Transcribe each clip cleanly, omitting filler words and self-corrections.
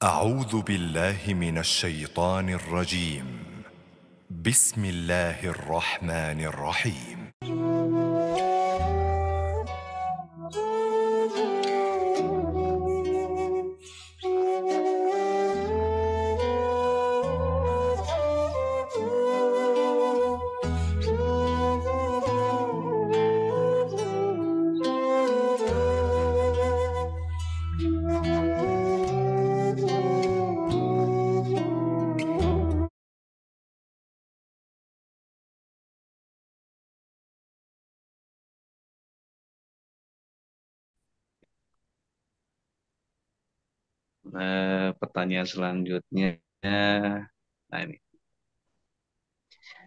أعوذ بالله من الشيطان الرجيم. بسم الله الرحمن الرحيم. Pertanyaan selanjutnya, nah ini,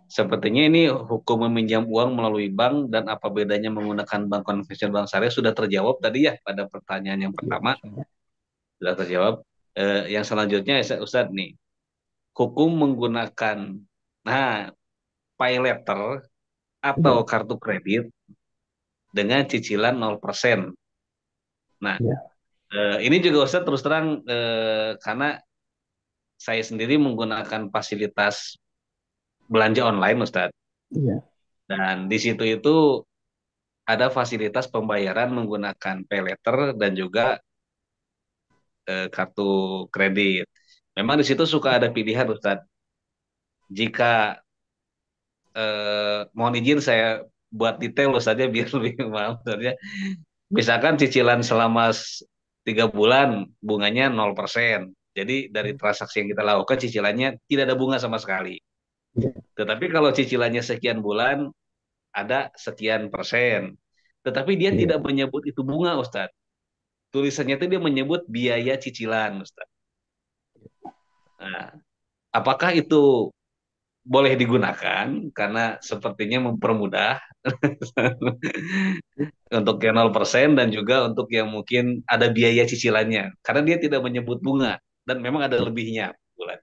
sepertinya ini hukum meminjam uang melalui bank dan apa bedanya menggunakan bank konvensional bank syariah sudah terjawab tadi ya pada pertanyaan yang Iya, pertama Masya Allah. sudah terjawab. Yang selanjutnya Ustadz nih, hukum menggunakan nah pay letter atau Iya, kartu kredit dengan cicilan 0%. Nah, iya, ini juga Ustadz terus terang karena saya sendiri menggunakan fasilitas belanja online Ustadz. iya, Dan di situ itu ada fasilitas pembayaran menggunakan pay letter dan juga kartu kredit. Memang di situ suka ada pilihan, Ustadz. Jika mohon izin saya buat detail saja biar lebih maaf, Ustadz ya. Misalkan cicilan selama 3 bulan bunganya 0%. Jadi dari transaksi yang kita lakukan cicilannya tidak ada bunga sama sekali. iya, Tetapi kalau cicilannya sekian bulan ada sekian persen. Tetapi dia iya, tidak menyebut itu bunga, Ustadz. Tulisannya itu dia menyebut biaya cicilan, Ustaz. Nah, apakah itu boleh digunakan karena sepertinya mempermudah untuk yang 0% dan juga untuk yang mungkin ada biaya cicilannya karena dia tidak menyebut bunga dan memang ada iya, lebihnya bulan.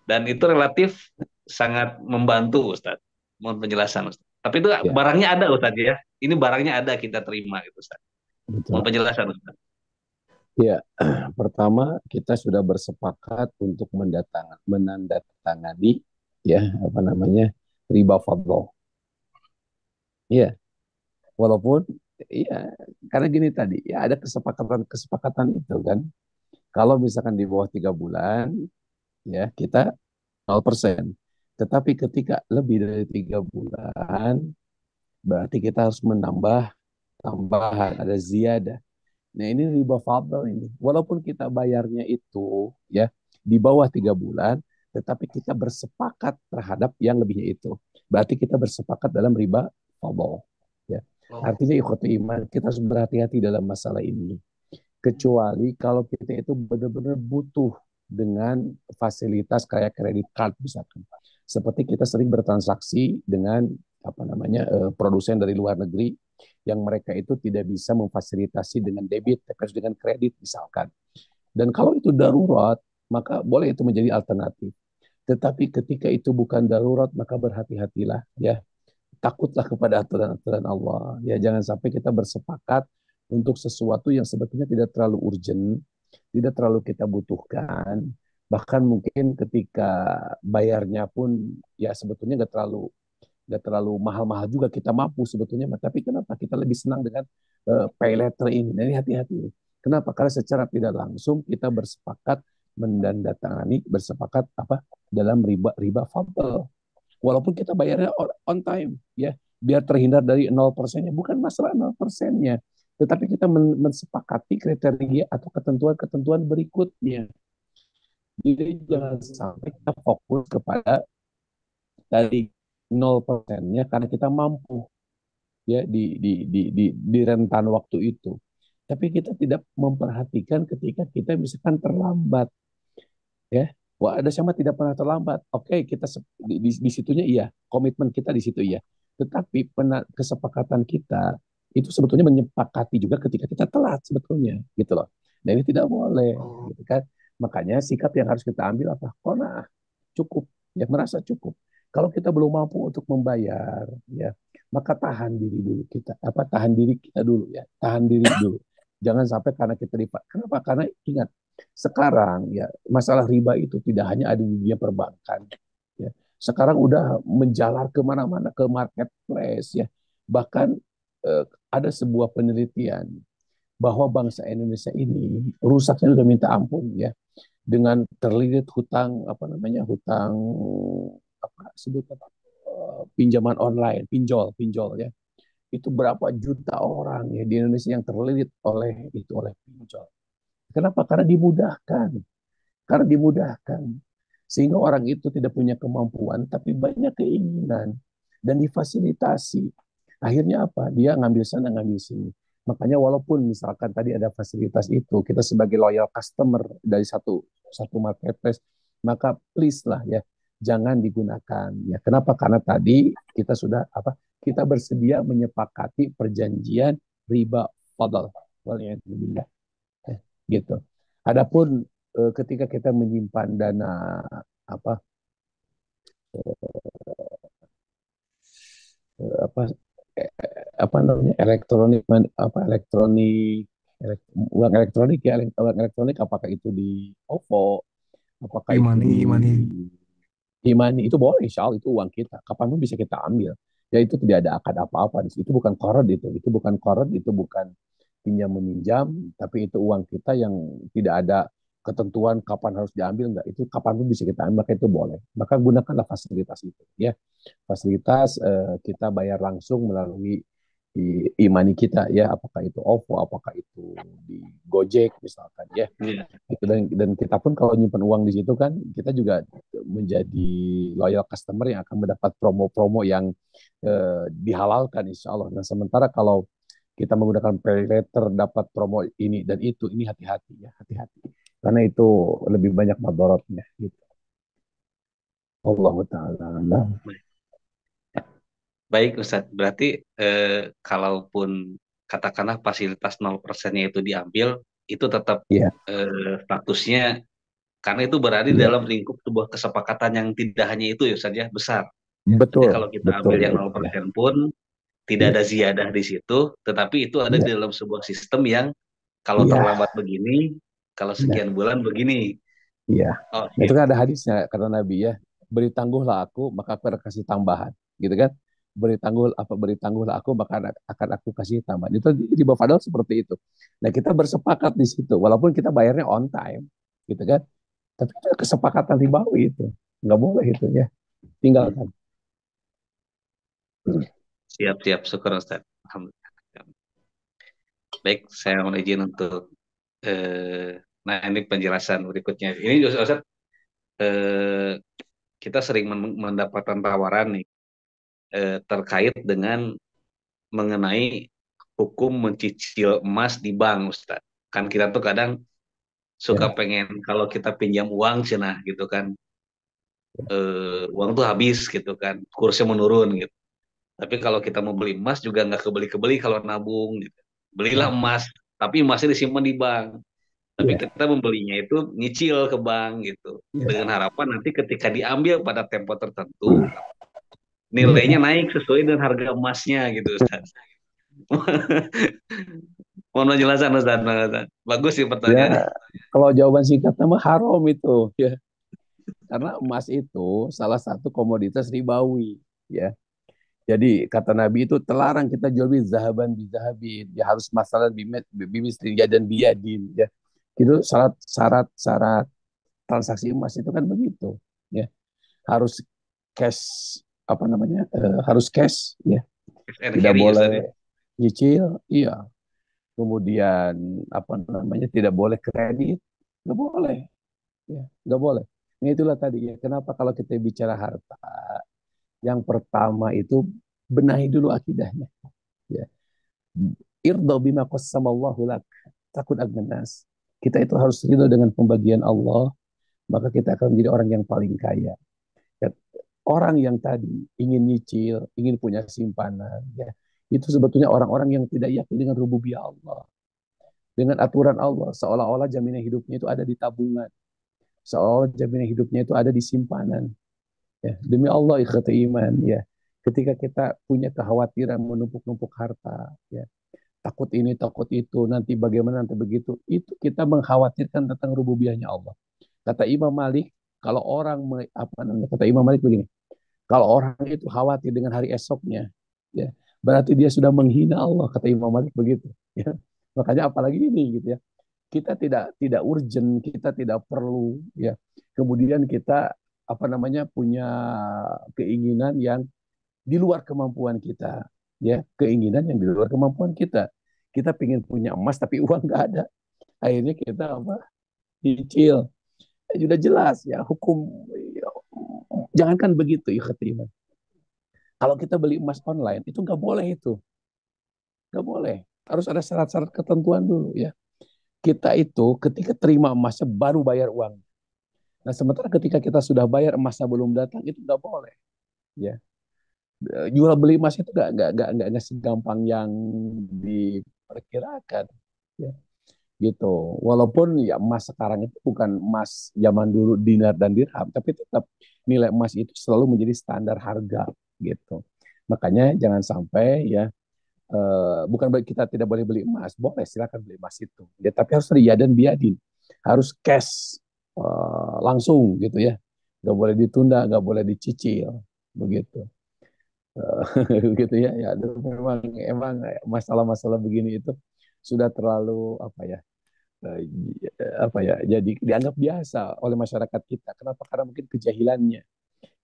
Dan itu relatif sangat membantu Ustaz. Mohon penjelasan Ustaz. Tapi itu iya, barangnya ada Ustaz ya. Ini barangnya ada kita terima gitu Ustaz. Mohon betul. penjelasan Ustaz. Iya, pertama kita sudah bersepakat untuk menandatangani ya apa namanya riba fadl. Iya, walaupun iya karena gini tadi ya ada kesepakatan itu kan. Kalau misalkan di bawah 3 bulan ya kita 0%. Tetapi ketika lebih dari 3 bulan berarti kita harus menambah tambahan ada ziyadah. Nah ini riba fadl ini. Walaupun kita bayarnya itu ya di bawah 3 bulan, tetapi kita bersepakat terhadap yang lebihnya itu. Berarti kita bersepakat dalam riba fadl. Ya. Oh, Artinya ikhwati iman, kita harus berhati-hati dalam masalah ini. Kecuali kalau kita itu benar-benar butuh dengan fasilitas kayak kredit card misalkan. Seperti kita sering bertransaksi dengan apa namanya produsen dari luar negeri yang mereka itu tidak bisa memfasilitasi dengan debit, tapi harus dengan kredit misalkan. Dan kalau itu darurat, maka boleh itu menjadi alternatif. Tetapi ketika itu bukan darurat, maka berhati-hatilah ya. Takutlah kepada aturan-aturan Allah. Ya jangan sampai kita bersepakat untuk sesuatu yang sebetulnya tidak terlalu urgent, tidak terlalu kita butuhkan. Bahkan mungkin ketika bayarnya pun ya sebetulnya nggak terlalu mahal-mahal juga kita mampu sebetulnya, tapi kenapa kita lebih senang dengan pay letter ini? Nah, ini hati-hati. Kenapa? Karena secara tidak langsung kita bersepakat mendandatangani, bersepakat apa dalam riba riba fadl. Walaupun kita bayarnya on time, ya biar terhindar dari 0%-nya. Bukan masalah 0%-nya, tetapi kita mensepakati kriteria atau ketentuan-ketentuan berikutnya. Jadi jangan sampai kita fokus kepada dari 0%-nya karena kita mampu ya di rentan waktu itu. Tapi kita tidak memperhatikan ketika kita misalkan terlambat ya. Wah, ada sama tidak pernah terlambat. Oke, kita di situnya iya, komitmen kita di situ iya. Tetapi kesepakatan kita itu sebetulnya menyepakati juga ketika kita telat sebetulnya gitu loh. Nah, ini tidak boleh oh, gitu kan. Makanya sikap yang harus kita ambil apa? Qanaah, cukup, ya merasa cukup. Kalau kita belum mampu untuk membayar, ya maka tahan diri dulu kita, tahan diri kita dulu ya, tahan diri dulu. Jangan sampai karena kita dipak. Kenapa? Karena ingat Sekarang ya masalah riba itu tidak hanya ada di dunia perbankan, ya. Sekarang udah menjalar kemana-mana ke marketplace ya. Bahkan ada sebuah penelitian bahwa bangsa Indonesia ini rusaknya udah minta ampun ya, dengan terlilit hutang apa namanya, hutang apa sebutan, pinjaman online, pinjol, pinjol ya. Itu berapa juta orang ya di Indonesia yang terlilit oleh itu, oleh pinjol. Kenapa? Karena dimudahkan. Karena dimudahkan. Sehingga orang itu tidak punya kemampuan, tapi banyak keinginan. Dan difasilitasi. Akhirnya apa? Dia ngambil sana, ngambil sini. Makanya walaupun misalkan tadi ada fasilitas itu, kita sebagai loyal customer dari satu satu marketplace, maka please lah ya, jangan digunakan. Ya, kenapa? Karena tadi kita sudah apa? Kita bersedia menyepakati perjanjian riba fadl. Waliyadzubillah. Gitu. Adapun ketika kita menyimpan dana apa apa apa namanya, elektronik, apa elektronik, uang elektronik ya, uang elektronik, apakah itu di OVO, apakah itu E-money, di e-money. e-money, itu boleh, insya Allah itu uang kita, kapanpun bisa kita ambil. Ya itu tidak ada akad apa-apa di situ. Itu bukan koran, itu bukan koran, itu bukan pinjam meminjam, tapi itu uang kita yang tidak ada ketentuan kapan harus diambil, enggak, itu kapanpun bisa kita ambil, maka itu boleh. Maka gunakanlah fasilitas itu ya, fasilitas kita bayar langsung melalui e-money kita ya, apakah itu OVO, apakah itu di Gojek misalkan ya. Iya. Gitu. Dan kita pun kalau nyimpan uang di situ kan, kita juga menjadi loyal customer yang akan mendapat promo-promo yang dihalalkan insya Allah. Nah sementara kalau kita menggunakan pay later dapat promo ini dan itu, ini hati-hati ya, hati-hati. Karena itu lebih banyak madorotnya gitu. Allah Ta'ala. Baik Ustadz, berarti kalaupun katakanlah fasilitas 0%-nya itu diambil, itu tetap Iya, statusnya, karena itu berada di iya, dalam lingkup sebuah kesepakatan yang tidak hanya itu ya Ustadz ya, besar. Jadi betul, kalau kita betul ambil yang baik nol ya. persen pun tidak Iya, ada ziyadah di situ, tetapi itu ada di iya, dalam sebuah sistem yang kalau iya, terlambat begini, kalau nah, sekian bulan begini. iya. Oh, Nah, itu kan ada hadisnya kata Nabi ya, beri tangguhlah aku maka aku akan kasih tambahan, gitu kan? Beri tangguhlah aku maka akan aku kasih tambahan. Itu di Bafadal seperti itu. Nah, kita bersepakat di situ walaupun kita bayarnya on time, gitu kan? Tapi itu kesepakatan ribawi itu. Nggak boleh itu ya. Tinggalkan. siap-siap, syukur Ustaz. Alhamdulillah. Baik, saya mohon izin untuk nah ini penjelasan berikutnya. Ini Ustaz, eh, kita sering mendapatkan tawaran nih terkait dengan mengenai hukum mencicil emas di bank, Ustaz. Kan kita tuh kadang suka Ya, pengen kalau kita pinjam uang cenah gitu kan, uang tuh habis gitu kan, kursnya menurun gitu. Tapi kalau kita mau beli emas juga nggak kebeli-kebeli kalau nabung gitu. Belilah ya, emas, tapi emasnya disimpan di bank. Tapi ya, kita membelinya itu nyicil ke bank gitu. Dengan ya, harapan nanti ketika diambil pada tempo tertentu, nilainya ya. naik sesuai dengan harga emasnya gitu Ustaz. Mohon penjelasan Ustaz. Bagus sih Ya, pertanyaannya. kalau jawaban singkatnya mah haram itu ya. Karena emas itu salah satu komoditas ribawi ya. Jadi kata Nabi itu terlarang kita jual beli zahaban bi zahabin. Ya harus masalah bimis dan biadin ya. Itu syarat transaksi emas itu kan begitu ya. Harus cash, apa namanya? Harus cash ya. And Tidak carry Ustaz ya. boleh nyicil, iya. Kemudian apa namanya? Tidak boleh kredit, nggak boleh ya, nggak boleh. Nah, itulah tadi ya. Kenapa kalau kita bicara harta, yang pertama itu benahi dulu akidahnya. Ya. Irdo bima qassamallahu lak. Takut agnas. Kita itu harus ridho dengan pembagian Allah, maka kita akan menjadi orang yang paling kaya. Ya. Orang yang tadi ingin nyicil, ingin punya simpanan, ya, itu sebetulnya orang-orang yang tidak yakin dengan rububiyah Allah, dengan aturan Allah, seolah-olah jaminan hidupnya itu ada di tabungan, seolah jaminan hidupnya itu ada di simpanan. Ya, demi Allah ikhwati iman ya. Ketika kita punya kekhawatiran menumpuk-numpuk harta ya, takut ini, takut itu, nanti bagaimana, nanti begitu. Itu kita mengkhawatirkan tentang rububiyahnya Allah. Kata Imam Malik, kalau orang apa namanya? Kata Imam Malik begini, kalau orang itu khawatir dengan hari esoknya, ya, berarti dia sudah menghina Allah. Kata Imam Malik begitu. Ya. Makanya apalagi ini gitu ya. Kita tidak urgent, kita tidak perlu ya. Kemudian kita apa namanya punya keinginan yang di luar kemampuan kita, ya, keinginan yang di luar kemampuan kita. Kita pengen punya emas tapi uang nggak ada. Akhirnya kita apa? Cicil. Sudah jelas ya hukum. Ya, jangankan begitu ya kata. Kalau kita beli emas online itu nggak boleh itu, nggak boleh. Harus ada syarat-syarat ketentuan dulu ya. Kita itu ketika terima emasnya baru bayar uang. Nah sementara ketika kita sudah bayar emasnya belum datang itu nggak boleh. Ya, jual beli emas itu nggak segampang yang diperkirakan. Ya, gitu. Walaupun ya emas sekarang itu bukan emas zaman dulu dinar dan dirham, tapi tetap nilai emas itu selalu menjadi standar harga gitu. Makanya jangan sampai ya bukan kita tidak boleh beli emas, boleh silakan beli emas itu. Ya, tapi harus riya dan biadin, harus cash langsung gitu ya. Nggak boleh ditunda, nggak boleh dicicil, begitu. Gitu ya. Ya, aduh, memang emang masalah-masalah begini itu sudah terlalu eh, apa ya jadi dianggap biasa oleh masyarakat kita. Kenapa? Karena mungkin kejahilannya,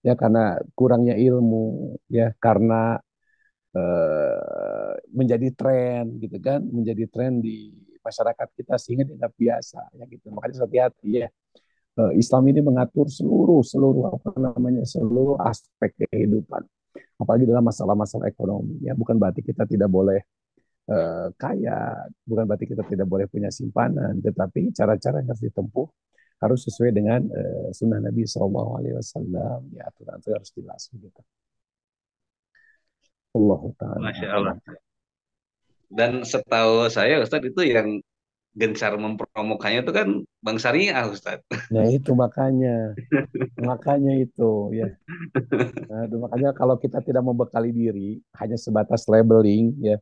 ya karena kurangnya ilmu, ya karena menjadi tren gitu kan, menjadi tren di masyarakat kita sehingga dianggap biasa ya gitu. Makanya hati-hati ya. Islam ini mengatur seluruh seluruh apa namanya seluruh aspek kehidupan, apalagi dalam masalah-masalah ekonomi ya. Bukan berarti kita tidak boleh kaya, bukan berarti kita tidak boleh punya simpanan, tetapi cara-cara yang harus ditempuh harus sesuai dengan sunnah Nabi SAW. Ya, aturan itu harus jelas gitu. Allah Ta'ala. Masya Allah. Dan setahu saya Ustadz itu yang gencar mempromokannya itu kan Bang Syariah Ustadz. Nah itu makanya itu ya. Nah, makanya kalau kita tidak membekali diri hanya sebatas labeling ya,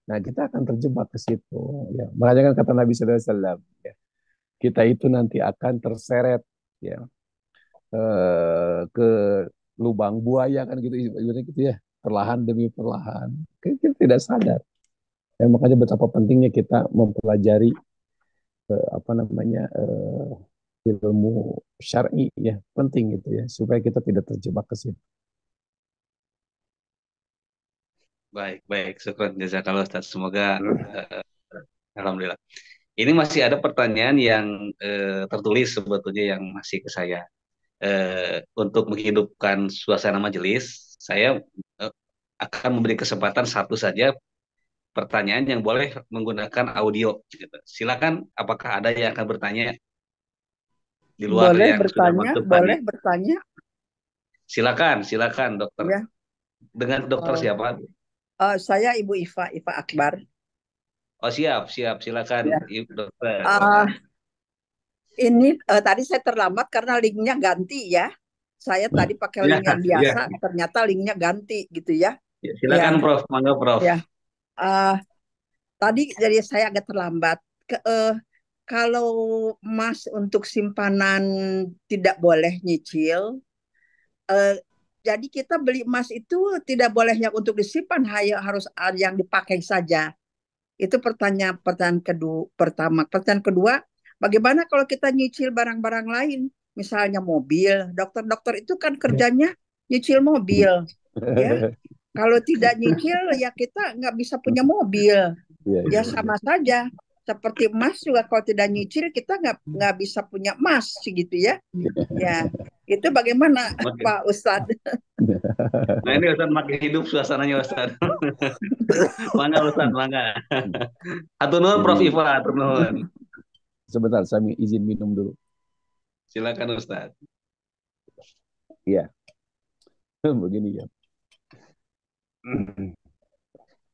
nah kita akan terjebak ke situ ya. Makanya kan kata Nabi SAW ya, kita itu nanti akan terseret ya ke lubang buaya kan gitu, gitu ya, perlahan demi perlahan. Kita tidak sadar. Ya, makanya betapa pentingnya kita mempelajari apa namanya ilmu syar'i ya, penting itu ya supaya kita tidak terjebak ke situ. Baik, baik. Syukran jazakallah Ustaz. Semoga alhamdulillah. Ini masih ada pertanyaan yang tertulis sebetulnya yang masih ke saya. Untuk menghidupkan suasana majelis, saya eh, akan memberi kesempatan satu saja pertanyaan yang boleh menggunakan audio. Gitu. Silakan, apakah ada yang akan bertanya di luar Boleh yang sudah bertanya, masuk tadi? boleh bertanya. Silakan, silakan, dokter. Ya, Dengan dokter eh, siapa? saya Ibu Iva Akbar. Oh siap, siap. Silakan, Ya, dokter. eh, ini tadi saya terlambat karena linknya ganti ya. Saya tadi pakai Ya, link yang ya. biasa, ternyata linknya ganti gitu ya. Ya, Ya, silakan Prof, mangga Prof. ya. Eh, Tadi jadi saya agak terlambat. Kalau emas untuk simpanan tidak boleh nyicil. eh, jadi kita beli emas itu tidak boleh yang untuk disimpan, hanya harus yang dipakai saja. Itu pertanyaan kedua pertama. Pertanyaan kedua, bagaimana kalau kita nyicil barang-barang lain, misalnya mobil? Dokter-dokter itu kan kerjanya nyicil mobil, ya. Kalau tidak nyicil, ya kita nggak bisa punya mobil. Iya, Ya iya, iya. sama saja. Seperti emas juga kalau tidak nyicil kita nggak bisa punya emas gitu ya. Ya, itu bagaimana Oke. Pak Ustadz? Nah ini Ustaz makin hidup suasananya Ustaz. Mangga Ustaz, mangga. Atur nuhun Prof Jadi Iva, atur nuhun. sebentar saya izin minum dulu. Silakan Ustaz. Iya, begini ya.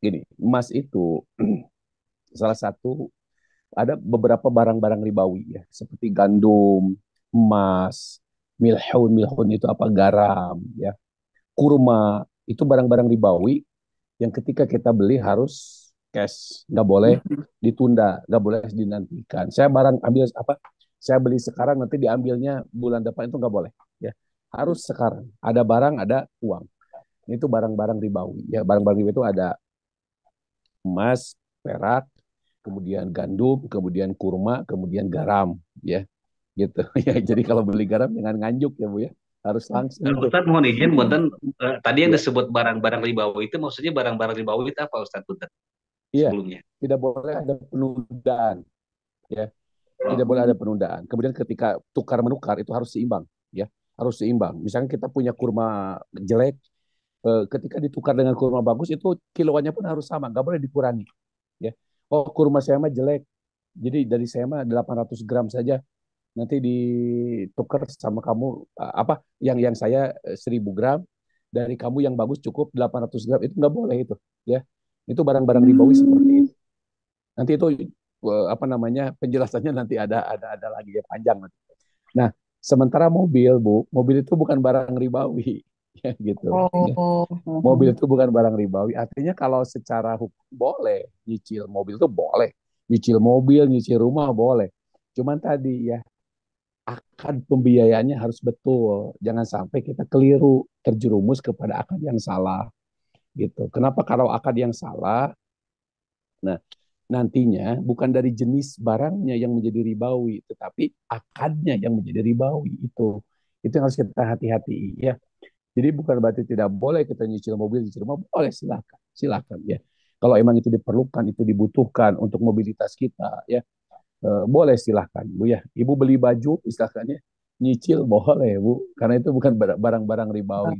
Gini, emas itu salah satu, ada beberapa barang-barang ribawi ya, seperti gandum, emas, milhun, milhun itu apa, garam, ya, kurma, itu barang-barang ribawi yang ketika kita beli harus cash, nggak boleh ditunda, nggak boleh dinantikan. Saya barang ambil apa? Saya beli sekarang nanti diambilnya bulan depan itu nggak boleh. Ya, harus sekarang. Ada barang, ada uang. Itu barang-barang ribawi. Ya, barang-barang ribawi itu ada emas, perak, kemudian gandum, kemudian kurma, kemudian garam. Ya, gitu. Ya, jadi kalau beli garam jangan nganjuk ya Bu ya. Harus langsung tuh. Ustadz mohon izin, Punten, tadi yang Ya, disebut barang-barang ribawi itu maksudnya barang-barang ribawi itu apa Ustadz Punten iya. sebelumnya? Tidak boleh ada penundaan. Ya, tidak boleh ada penundaan. Kemudian ketika tukar menukar itu harus seimbang, ya, harus seimbang. Misalnya kita punya kurma jelek, ketika ditukar dengan kurma bagus itu kiloannya pun harus sama, nggak boleh dikurangi, ya. Oh, kurma saya mah jelek, jadi dari saya mah 800 gram saja, nanti ditukar sama kamu apa yang saya 1000 gram, dari kamu yang bagus cukup 800 gram, itu nggak boleh itu, ya. Itu barang-barang ribawi seperti itu. Nanti itu apa namanya penjelasannya nanti ada lagi ya panjang nanti. Nah, sementara mobil Bu, mobil itu bukan barang ribawi ya gitu. Ya. Oh, Mobil itu bukan barang ribawi. Artinya kalau secara hukum boleh nyicil mobil itu boleh, nyicil mobil, nyicil rumah boleh. Cuman tadi ya akad pembiayaannya harus betul. Jangan sampai kita keliru terjerumus kepada akad yang salah gitu. Kenapa kalau akad yang salah? Nah, nantinya bukan dari jenis barangnya yang menjadi ribawi, tetapi akadnya yang menjadi ribawi itu. Itu yang harus kita hati-hati ya. Jadi bukan berarti tidak boleh kita nyicil mobil, nyicil rumah, boleh silakan, silakan ya. Kalau emang itu diperlukan, itu dibutuhkan untuk mobilitas kita ya, boleh silahkan Bu ya. Ibu beli baju misalkan ya, nyicil boleh Bu, karena itu bukan barang-barang ribawi.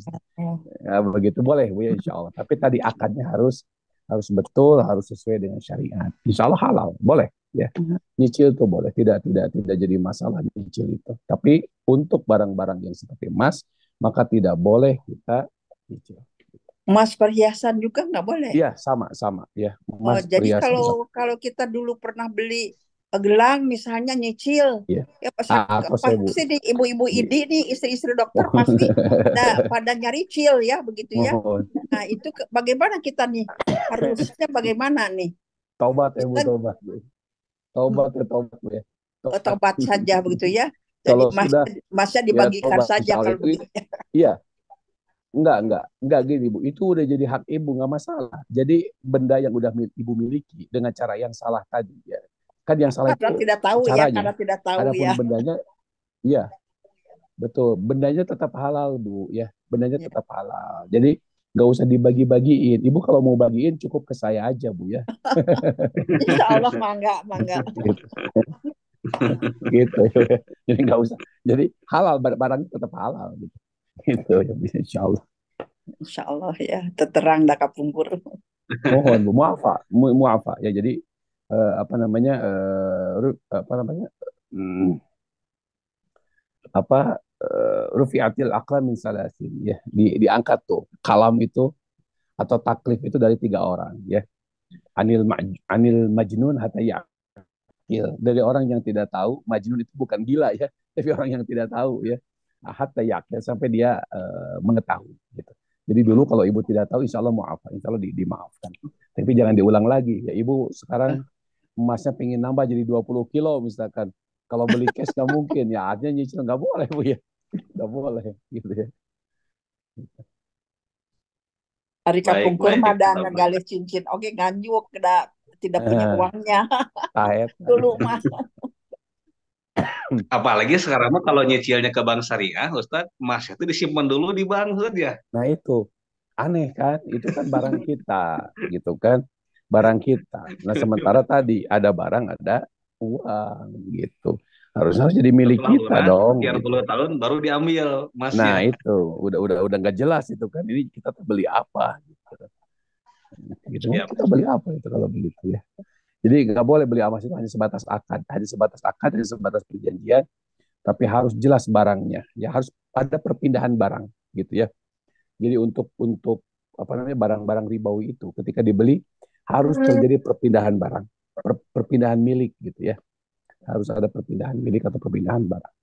Ya, begitu boleh Bu ya insya Allah. Tapi tadi akadnya harus harus betul, harus sesuai dengan syariat. Insya Allah halal, boleh ya. Nyicil tuh boleh, tidak jadi masalah nyicil itu. Tapi untuk barang-barang yang seperti emas, maka tidak boleh kita nyicil. emas perhiasan juga nggak boleh. Iya, sama ya. Oh, Emas jadi perhiasan. kalau kita dulu pernah beli gelang misalnya nyicil, Ya. ya Atau saya Bu. pasti di ibu-ibu ID nih istri-istri dokter pasti pada nyari cil ya begitu ya. Mohon. Nah itu bagaimana kita nih harusnya bagaimana nih? Taubat ya Bu, Kita taubat Bu. Taubat ya, taubat Bu ya. tobat saja begitu ya. Jadi Kalau sudah masnya ya dibagikan taubat saja insya Allah kalau itu begitu. iya. Enggak gini Bu. Itu udah jadi hak ibu, nggak masalah. Jadi benda yang udah ibu miliki dengan cara yang salah tadi ya. Kan yang salah Karena itu tidak tahu ya, caranya. karena tidak tahu Adapun ya. bendanya, iya betul. Bendanya tetap halal Bu ya. Bendanya Ya. tetap halal. Jadi nggak usah dibagi-bagiin. Ibu kalau mau bagiin cukup ke saya aja Bu ya. Insya Allah mangga, mangga. Gitu. Jadi nggak usah. Jadi halal barangnya tetap halal gitu. Gitu ya insya Allah. Insya Allah ya, terterang dah kapungkur. Mohon Bu muafa ya. Jadi apa namanya apa namanya hmm, apa rufiatil aqlam min salasin ya, diangkat tuh kalam itu atau taklif itu dari 3 orang ya. Anil majnun hatta yaqil, dari orang yang tidak tahu. Majnun itu bukan gila ya, tapi orang yang tidak tahu ya. Hatta yaqil, sampai dia mengetahui gitu. Jadi dulu kalau ibu tidak tahu insya Allah muafa, insya Allah dimaafkan, tapi jangan diulang lagi ya. Ibu sekarang emasnya pengen nambah jadi 20 kilo misalkan, kalau beli cash nggak mungkin ya, artinya nyicil nggak boleh Bu ya, nggak boleh gitu ya. Hari Baik, kapungkur baik. mah ada ngegalih cincin. Oke, nganjuk, tidak punya uangnya. Tahet. Dulu mah. Apalagi sekarang mah kalau nyicilnya ke bank syariah, Ustadz, emasnya itu disimpan dulu di bank saja. Nah itu aneh kan, itu kan barang kita gitu kan, barang kita. Nah sementara tadi ada barang, ada uang gitu, harus jadi milik Setelah kita lunas, dong sekian gitu. puluh tahun baru diambil Nah emasnya. itu udah nggak jelas itu kan, ini kita tuh beli apa gitu kan, Siap. kita beli apa itu kalau begitu ya. Jadi nggak boleh beli emas itu hanya sebatas akad, hanya sebatas perjanjian, tapi harus jelas barangnya ya, harus ada perpindahan barang gitu ya. Jadi untuk apa namanya barang-barang ribawi itu ketika dibeli harus terjadi perpindahan barang, perpindahan milik gitu ya. Harus ada perpindahan milik atau perpindahan barang.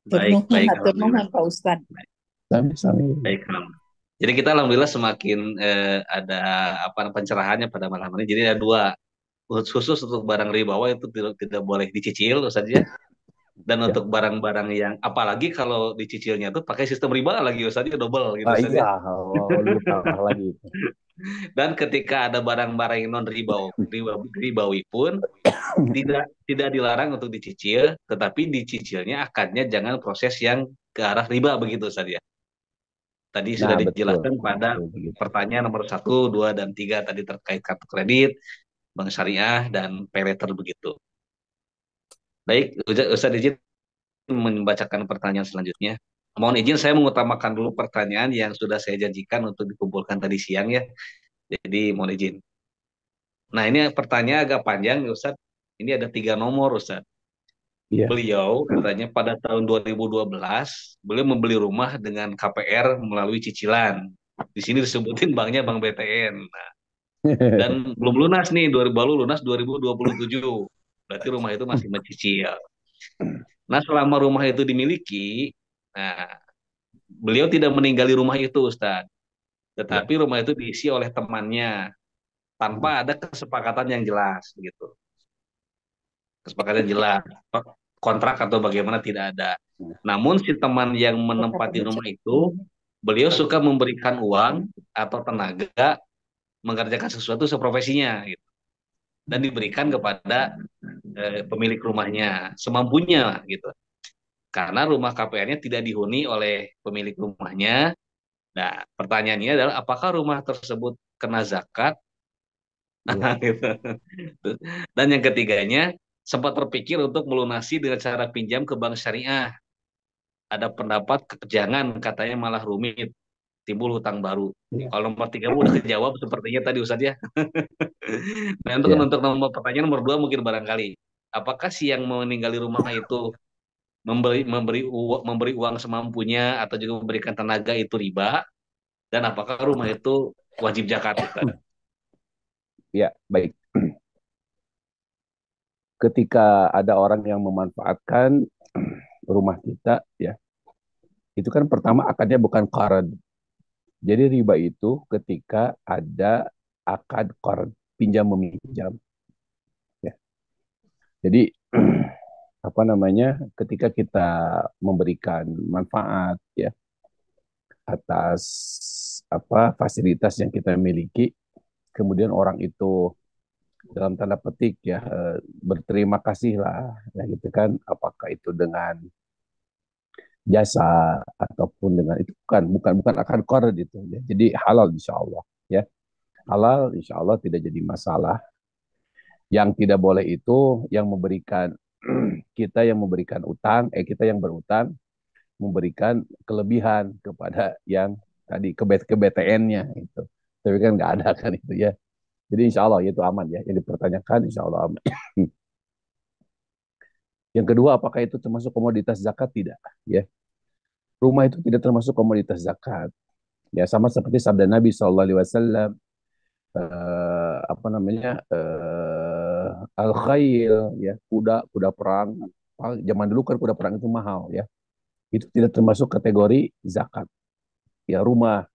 Baik, baik. Turnuhun Alhamdulillah. Pak Ustadz. Sami-sami. Baik, Alhamdulillah. Jadi kita alhamdulillah semakin ada apa pencerahannya pada malam ini. Jadi ada dua khusus untuk barang ribawa itu tidak boleh dicicil Ustaz ya. Dan Ya. untuk barang-barang yang apalagi kalau dicicilnya tuh pakai sistem riba lagi Ustaz ya double gitu Ah, Ustaz iya, ya. oh, lebih parah lagi itu. Dan ketika ada barang-barang yang non ribawi pun tidak tidak dilarang untuk dicicil, tetapi dicicilnya akadnya jangan proses yang ke arah riba begitu Ustaz ya. Tadi Nah, sudah betul. dijelaskan pada Betul begitu. pertanyaan nomor satu, dua, dan tiga tadi terkait kartu kredit, bank syariah, dan pay letter begitu. Baik, Ustaz izin membacakan pertanyaan selanjutnya. Mohon izin saya mengutamakan dulu pertanyaan yang sudah saya janjikan untuk dikumpulkan tadi siang ya. Jadi mohon izin. Nah ini pertanyaan agak panjang Ustaz. Ini ada tiga nomor Ustaz. Iya. Beliau katanya pada tahun 2012 beliau membeli rumah dengan KPR melalui cicilan. Di sini disebutin banknya Bank BTN. Nah, dan belum lunas nih, baru lunas 2027. Berarti rumah itu masih mencicil. Nah, selama rumah itu dimiliki, nah, beliau tidak meninggali rumah itu, Ustaz. Ya. Tetapi rumah itu diisi oleh temannya tanpa ada kesepakatan yang jelas, gitu. Kesepakatan jelas, kontrak atau bagaimana tidak ada. Namun si teman yang menempati rumah itu, beliau suka memberikan uang atau tenaga mengerjakan sesuatu seprofesinya, gitu. Dan diberikan kepada pemilik rumahnya semampunya, gitu. Karena rumah KPR-nya tidak dihuni oleh pemilik rumahnya. Nah, pertanyaannya adalah apakah rumah tersebut kena zakat? Iya. Gitu. Dan yang ketiganya, sempat terpikir untuk melunasi dengan cara pinjam ke bank syariah. Ada pendapat kekejangan, katanya malah rumit, timbul hutang baru. Iya. Kalau nomor tiga udah kejawab sepertinya tadi Ustaz ya. Nah, Iya. untuk nomor pertanyaan nomor dua mungkin barangkali. Apakah si yang meninggali rumah itu memberi uang semampunya atau juga memberikan tenaga itu riba, dan apakah rumah itu wajib zakat Ustaz? Ya, baik. Ketika ada orang yang memanfaatkan rumah kita, ya, itu kan pertama akadnya bukan qard. Jadi riba itu ketika ada akad qard, pinjam meminjam. Ya. Jadi apa namanya? Ketika kita memberikan manfaat, ya, atas apa fasilitas yang kita miliki, kemudian orang itu dalam tanda petik ya berterima kasih lah, ya gitu kan, apakah itu dengan jasa ataupun dengan itu bukan akan qard itu ya. Jadi halal insya Allah ya, halal insya Allah tidak jadi masalah. Yang tidak boleh itu yang memberikan kita yang memberikan utang, kita yang berutang memberikan kelebihan kepada yang tadi ke BTN-nya itu. Tapi kan nggak ada kan itu ya. Jadi insya Allah itu aman ya. Yang dipertanyakan insya Allah aman. Yang kedua, apakah itu termasuk komoditas zakat? Tidak. Ya, rumah itu tidak termasuk komoditas zakat. Ya, sama seperti sabda Nabi SAW, apa namanya, al khail, ya, kuda perang. Zaman dulu kan kuda perang itu mahal, ya. Itu tidak termasuk kategori zakat. Ya, rumah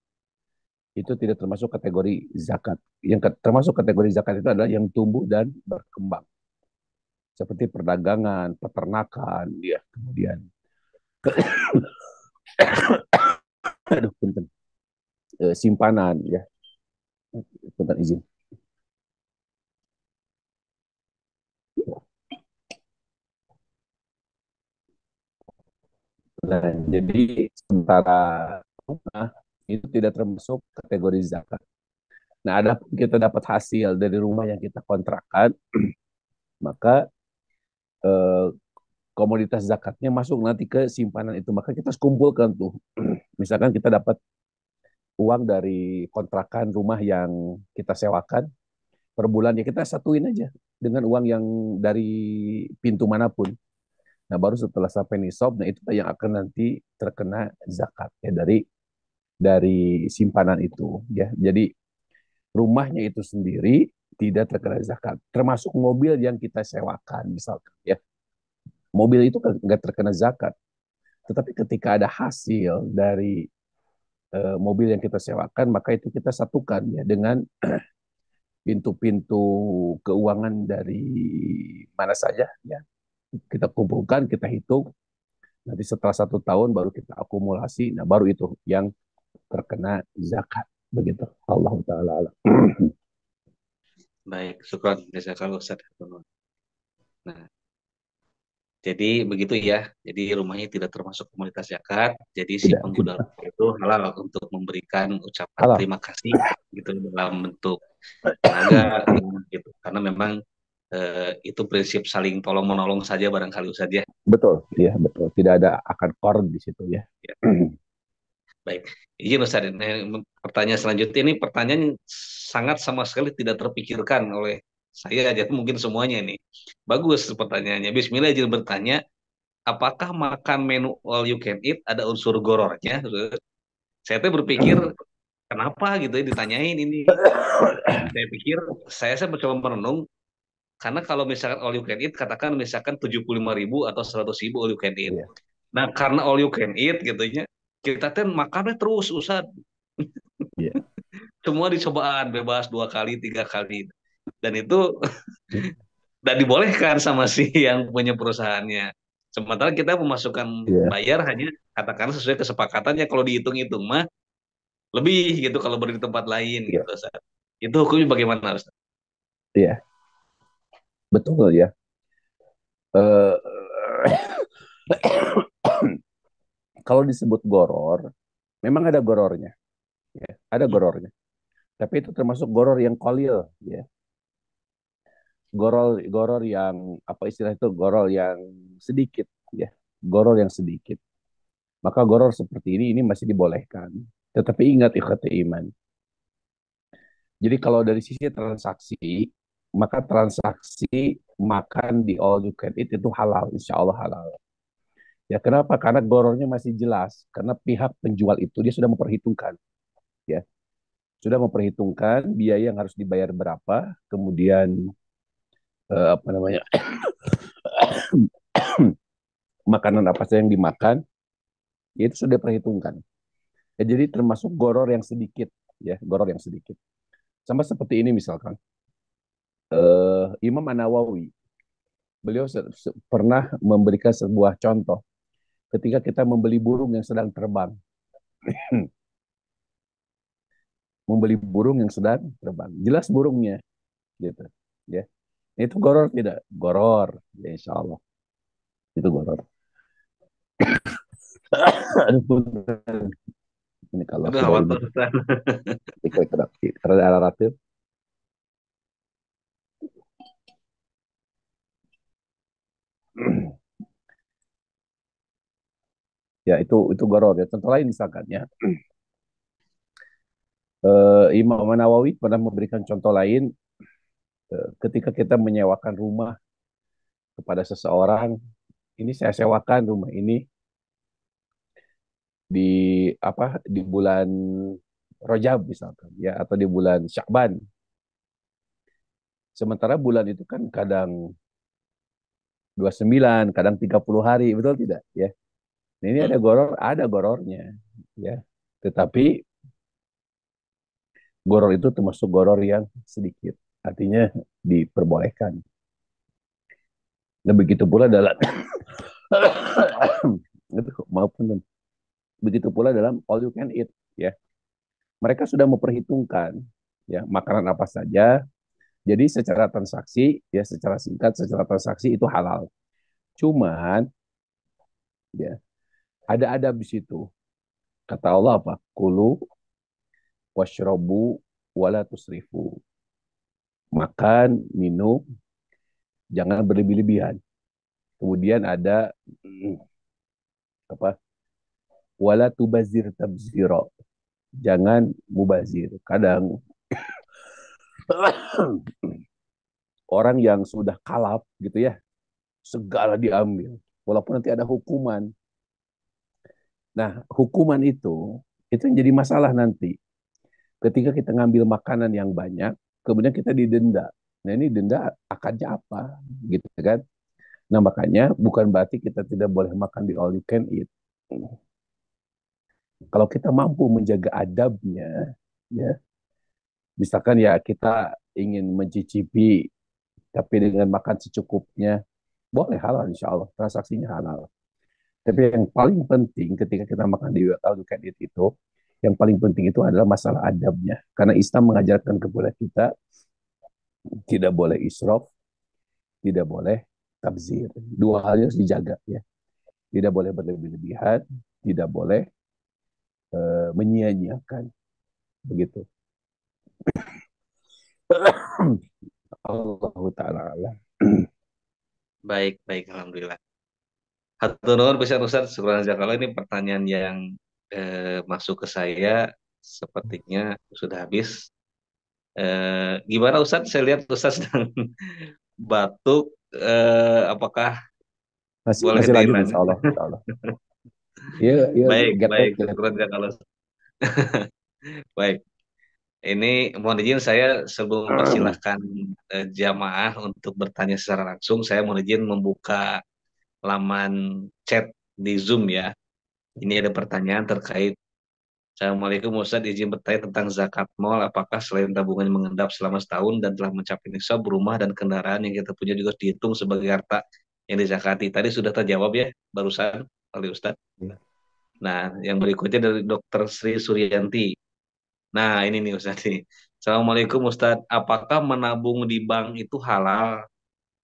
itu tidak termasuk kategori zakat. Yang termasuk kategori zakat itu adalah yang tumbuh dan berkembang, seperti perdagangan, peternakan, ya, kemudian aduh, punten, simpanan, ya, punten izin. Nah, jadi sementara rumah itu tidak termasuk kategori zakat. Nah, ada kita dapat hasil dari rumah yang kita kontrakkan, maka eh, komoditas zakatnya masuk nanti ke simpanan itu. Maka kita kumpulkan tuh. Misalkan kita dapat uang dari kontrakan rumah yang kita sewakan per bulan, ya kita satuin aja dengan uang yang dari pintu manapun. Nah, baru setelah sampai nisab, nah itu yang akan nanti terkena zakat ya dari simpanan itu ya. Jadi rumahnya itu sendiri tidak terkena zakat, termasuk mobil yang kita sewakan misalkan ya. Mobil itu kan nggak terkena zakat, tetapi ketika ada hasil dari mobil yang kita sewakan, maka itu kita satukan ya dengan pintu-pintu keuangan dari mana saja ya. Kita kumpulkan, kita hitung. Nanti setelah 1 tahun baru kita akumulasi. Nah, baru itu yang terkena zakat. Begitu. Allah Ta'ala alam. Baik, syukron. Jazakallahu Ustaz. Nah, jadi begitu ya. Jadi rumahnya tidak termasuk komoditas zakat. Jadi si Tidak, pengguna tidak. rumah itu halal untuk memberikan ucapan Halal. terima kasih gitu dalam bentuk tenaga gitu. Karena memang itu prinsip saling tolong menolong saja barangkali saja. Betul, ya betul. Tidak ada akad qard di situ ya. Ya. Baik, izin Ustaz. Nah, pertanyaan selanjutnya ini pertanyaan yang sangat sama sekali tidak terpikirkan oleh saya aja, mungkin semuanya ini. Bagus pertanyaannya. Bismillah izin bertanya, apakah makan menu all you can eat ada unsur gorornya? Saya tuh berpikir kenapa gitu ya ditanyain ini. Saya pikir saya mencoba merenung karena kalau misalkan all you can eat katakan misalkan 75.000 atau 100.000 all you can eat. Iya, Nah, karena all you can eat gitu ya, kita tuh makannya terus Ustaz. iya. Semua dicobaan bebas 2 kali, 3 kali. Dan itu dan dibolehkan sama si yang punya perusahaannya. Sementara kita memasukkan Iya, bayar hanya katakan sesuai kesepakatannya kalau dihitung-hitung mah lebih gitu kalau beri di tempat lain iya, gitu Ustaz. Itu hukumnya bagaimana Ustaz? iya. Betul ya. Eh, Kalau disebut goror, memang ada gorornya, ya, ada gorornya. Tapi itu termasuk goror yang kolil, ya. Goror yang apa istilah itu? Goror yang sedikit, ya. Goror yang sedikit. Maka goror seperti ini masih dibolehkan. Tetapi ingat ikhwati iman. Jadi kalau dari sisi transaksi, maka transaksi makan di all you can eat itu halal, insya Allah halal. Ya kenapa? Karena gorornya masih jelas. Karena pihak penjual itu dia sudah memperhitungkan, ya sudah memperhitungkan biaya yang harus dibayar berapa, kemudian apa namanya makanan apa saja yang dimakan, ya itu sudah diperhitungkan. Ya, jadi termasuk goror yang sedikit, ya goror yang sedikit. Sama seperti ini misalkan Imam An-Nawawi, beliau pernah memberikan sebuah contoh ketika kita membeli burung yang sedang terbang. Membeli burung yang sedang terbang. Jelas burungnya, gitu. Ya, itu goror tidak? Goror, ya insya Allah. Itu goror. Ini kalau Aduh, sudah ini, khawatir Ustaz. karena ada ratif. Ya itu goror ya. Contoh lain misalkan ya. Imam Nawawi pernah memberikan contoh lain ketika kita menyewakan rumah kepada seseorang. Ini saya sewakan rumah ini di di bulan Rajab misalkan ya atau di bulan Sya'ban. Sementara bulan itu kan kadang 29, kadang 30 hari, betul tidak ya? Nah, ini ada gorornya ya. Tetapi goror itu termasuk goror yang sedikit. Artinya diperbolehkan. Nah, begitu pula dalam maupun begitu pula dalam all you can eat ya. Mereka sudah memperhitungkan ya makanan apa saja. Jadi secara transaksi ya secara singkat secara transaksi itu halal. Cuman ya ada adab di situ. Kata Allah apa? Kulu washrobu wala tusrifu. Makan, minum, jangan berlebih-lebihan. Kemudian ada apa? Wala tubazir tabziro. Jangan mubazir. Kadang orang yang sudah kalap gitu ya, segala diambil. Walaupun nanti ada hukuman. Nah, hukuman itu yang jadi masalah nanti. Ketika kita ngambil makanan yang banyak, kemudian kita didenda. Nah, ini denda akadnya apa? Gitu kan? Nah, makanya bukan berarti kita tidak boleh makan di all you can eat. Kalau kita mampu menjaga adabnya, ya, misalkan ya kita ingin mencicipi, tapi dengan makan secukupnya, boleh halal insya Allah, transaksinya halal. Tapi yang paling penting ketika kita makan di all you can eat itu, yang paling penting itu adalah masalah adabnya. Karena Islam mengajarkan kepada kita tidak boleh israf, tidak boleh tabzir. Dua hal ini harus dijaga ya. Tidak boleh berlebih-lebihan, tidak boleh menyia-nyiakan begitu. Allah taala. Baik, baik, alhamdulillah. Hatur nuhun pisan Ustaz, syukuran jazakallah. Ini pertanyaan yang masuk ke saya sepertinya sudah habis. Gimana Ustaz? Saya lihat Ustaz sedang batuk. Apakah Masih boleh masih lanjut ditanya? insya Allah, insya Allah. Iya, iya, Baik, get back, baik, get syukuran jazakallah. Baik. Ini mohon izin saya sebelum back. mempersilahkan jamaah untuk bertanya secara langsung, saya mohon izin membuka laman chat di Zoom ya. Ini ada pertanyaan terkait. Assalamualaikum Ustadz, izin bertanya tentang zakat mal. Apakah selain tabungan yang mengendap selama setahun dan telah mencapai nisab, rumah dan kendaraan yang kita punya juga dihitung sebagai harta yang dizakati? Tadi sudah terjawab ya barusan oleh Ustadz. Nah, yang berikutnya dari Dr. Sri Suryanti. Nah, ini nih Ustadz nih. Assalamualaikum Ustadz, apakah menabung di bank itu halal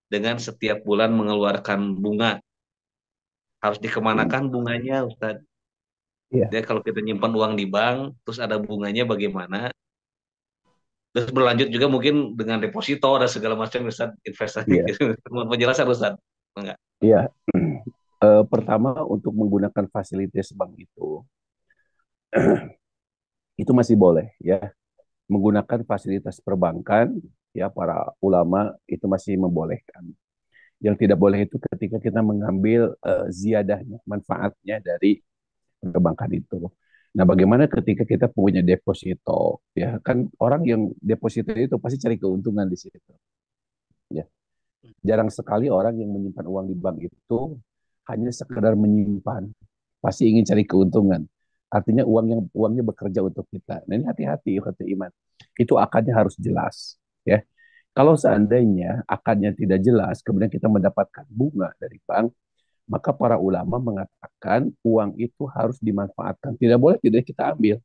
dengan setiap bulan mengeluarkan bunga? Harus dikemanakan bunganya Ustadz? Iya, Dia kalau kita nyimpan uang di bank, terus ada bunganya bagaimana? Terus berlanjut juga mungkin dengan deposito dan segala macam Ustaz, investasi iya, gitu. Penjelasan Ustaz. Enggak. iya. Pertama untuk menggunakan fasilitas bank itu masih boleh ya. Menggunakan fasilitas perbankan ya para ulama itu masih membolehkan. Yang tidak boleh itu ketika kita mengambil ziyadahnya, manfaatnya dari perbankan itu. Nah, bagaimana ketika kita punya deposito ya kan orang yang deposito itu pasti cari keuntungan di situ ya. Jarang sekali orang yang menyimpan uang di bank itu hanya sekedar menyimpan, pasti ingin cari keuntungan. Artinya uangnya bekerja untuk kita. Nah, ini hati-hati kata iman. Itu akadnya harus jelas, ya. Kalau seandainya akadnya tidak jelas, kemudian kita mendapatkan bunga dari bank, maka para ulama mengatakan uang itu harus dimanfaatkan. Tidak boleh tidak kita ambil,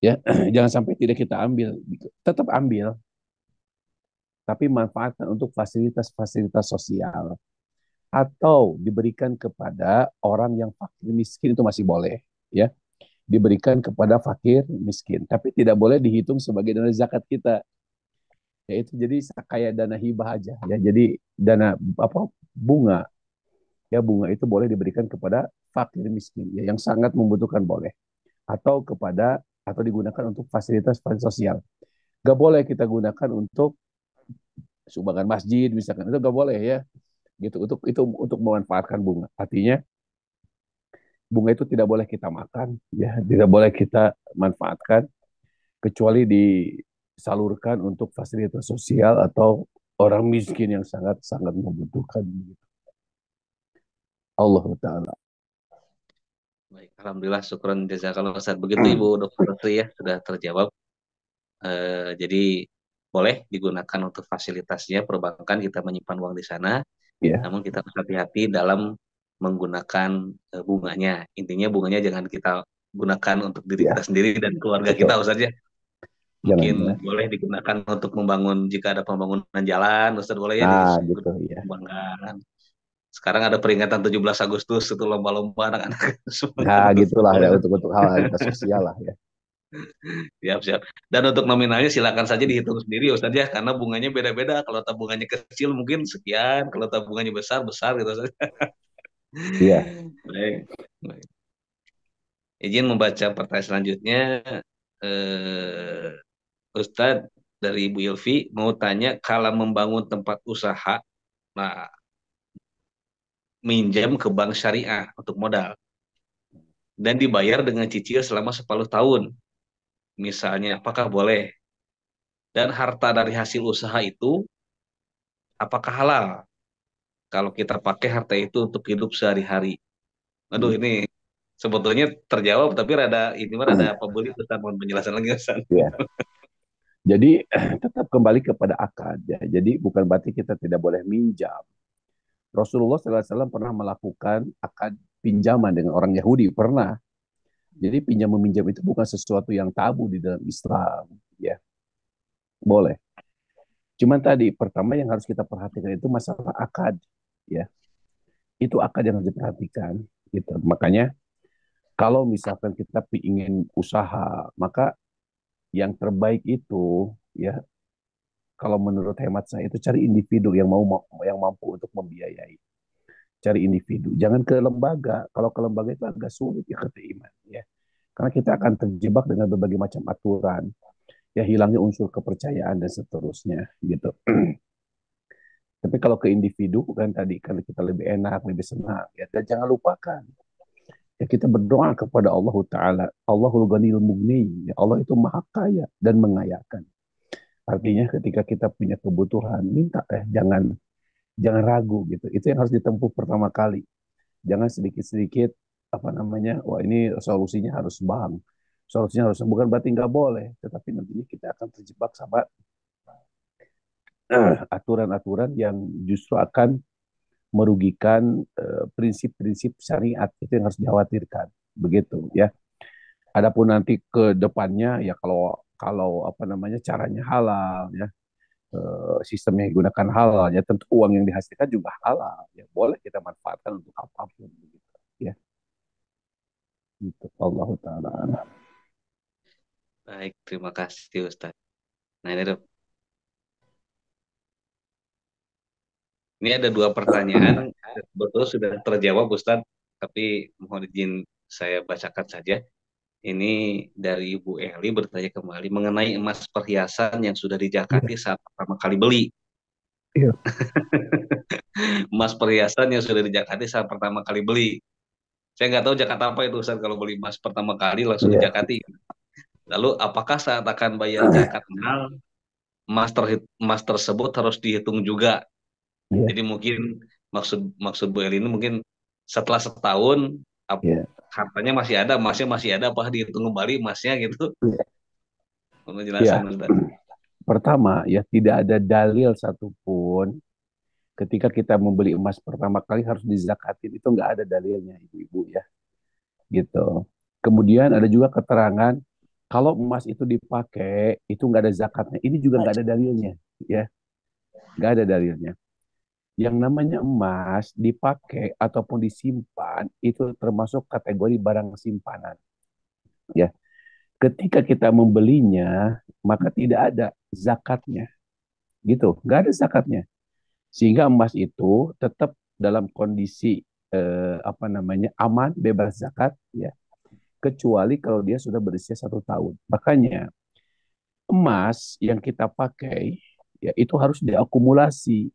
ya. Jangan sampai tidak kita ambil, tetap ambil, tapi manfaatkan untuk fasilitas-fasilitas sosial atau diberikan kepada orang yang fakir miskin itu masih boleh, ya. Diberikan kepada fakir miskin, tapi tidak boleh dihitung sebagai dana zakat kita. Yaitu jadi kayak dana hibah aja, ya. Jadi dana apa bunga, ya bunga itu boleh diberikan kepada fakir miskin, ya yang sangat membutuhkan boleh, atau digunakan untuk fasilitas sosial. Gak boleh kita gunakan untuk sumbangan masjid misalkan, itu gak boleh ya. Gitu untuk memanfaatkan bunga. Artinya bunga itu tidak boleh kita makan, ya, tidak boleh kita manfaatkan kecuali disalurkan untuk fasilitas sosial atau orang miskin yang sangat sangat membutuhkan. Allah Taala. Baik, alhamdulillah syukron jazakallah Ustaz. Begitu Ibu Dokter Tri ya sudah terjawab. Jadi boleh digunakan untuk fasilitasnya perbankan kita menyimpan uang di sana, Ya, namun kita harus hati-hati dalam menggunakan bunganya. Intinya bunganya jangan kita gunakan untuk diri kita ya, sendiri dan keluarga kita betul. Ustaz ya. Jangan Mungkin ya. boleh digunakan untuk membangun jika ada pembangunan jalan, Ustaz boleh ya Nah, gitu ya. dikembangkan. Sekarang ada peringatan 17 Agustus itu lomba-lomba anak-anak Nah, semangat untuk gitulah ya boleh. untuk hal-hal sosial lah ya. Siap, siap. Dan untuk nominalnya silakan saja dihitung sendiri ya Ustaz ya, karena bunganya beda-beda. Kalau tabungannya kecil mungkin sekian, kalau tabungannya besar besar gitu Ustaz. Iya. Baik. Baik. Izin membaca pertanyaan selanjutnya. Eh, Ustadz dari Ibu Ilvi mau tanya kalau membangun tempat usaha, nah minjam ke bank syariah untuk modal dan dibayar dengan cicil selama 10 tahun. Misalnya, apakah boleh? Dan harta dari hasil usaha itu apakah halal kalau kita pakai harta itu untuk hidup sehari-hari? Aduh, ini sebetulnya terjawab, tapi rada ini mah rada apa boleh Ustaz, mohon penjelasan lagi Ustaz. Ya. Jadi tetap kembali kepada akad ya. Jadi bukan berarti kita tidak boleh minjam. Rasulullah SAW pernah melakukan akad pinjaman dengan orang Yahudi, pernah. Jadi pinjam meminjam itu bukan sesuatu yang tabu di dalam Islam, ya. Boleh. Cuman tadi pertama yang harus kita perhatikan itu masalah akad, ya. Itu akad yang harus diperhatikan, gitu. Makanya kalau misalkan kita ingin usaha, maka yang terbaik itu, ya, kalau menurut hemat saya itu cari individu yang mampu untuk membiayai. Cari individu, jangan ke lembaga. Kalau ke lembaga itu agak sulit ya iman, ya. Karena kita akan terjebak dengan berbagai macam aturan, ya hilangnya unsur kepercayaan dan seterusnya, gitu. Tapi kalau ke individu kan tadi kan kita lebih enak, lebih senang, ya. Dan jangan lupakan, ya kita berdoa kepada Allah Taala. Allahul Ghaniyul Mughni, ya Allah itu maha kaya dan mengayakan. Artinya ketika kita punya kebutuhan, minta jangan ragu gitu. Itu yang harus ditempuh pertama kali. Jangan sedikit-sedikit apa namanya, wah ini solusinya harus bank, solusinya harus, bukan berarti nggak boleh, tetapi nantinya kita akan terjebak sama aturan-aturan yang justru akan merugikan prinsip-prinsip syariat. Itu yang harus dikhawatirkan, begitu ya. Adapun nanti ke depannya ya kalau kalau apa namanya caranya halal ya, sistem yang digunakan halal ya, tentu uang yang dihasilkan juga halal ya, boleh kita manfaatkan untuk apapun begitu ya. Gitu. Allah taala. Baik, terima kasih Ustaz. Nah ini Dok. Ini ada dua pertanyaan, betul sudah terjawab Ustaz, tapi mohon izin saya bacakan saja. Ini dari Ibu Eli bertanya kembali mengenai emas perhiasan yang sudah dijakati saat pertama kali beli. Iya. Emas perhiasan yang sudah dijakati saat pertama kali beli. Saya nggak tahu zakat apa itu Ustaz kalau beli emas pertama kali langsung Iya. dijakati. Lalu apakah saat akan bayar zakat mal, emas tersebut harus dihitung juga? Iya. Jadi mungkin maksud Bu Eli ini mungkin setelah setahun Iya. hartanya masih ada, apa dihitung kembali emasnya gitu? Iya. Penjelasan Ya, Ustaz. pertama ya tidak ada dalil satupun ketika kita membeli emas pertama kali harus dizakatin, itu nggak ada dalilnya ibu-ibu ya, gitu. Kemudian ada juga keterangan kalau emas itu dipakai itu nggak ada zakatnya, ini juga nggak ada dalilnya, ya, nggak ada dalilnya. Yang namanya emas dipakai ataupun disimpan itu termasuk kategori barang simpanan, ya. Ketika kita membelinya maka tidak ada zakatnya, gitu, nggak ada zakatnya. Sehingga emas itu tetap dalam kondisi apa namanya aman, bebas zakat, ya, kecuali kalau dia sudah berusia 1 tahun. Makanya emas yang kita pakai ya itu harus diakumulasi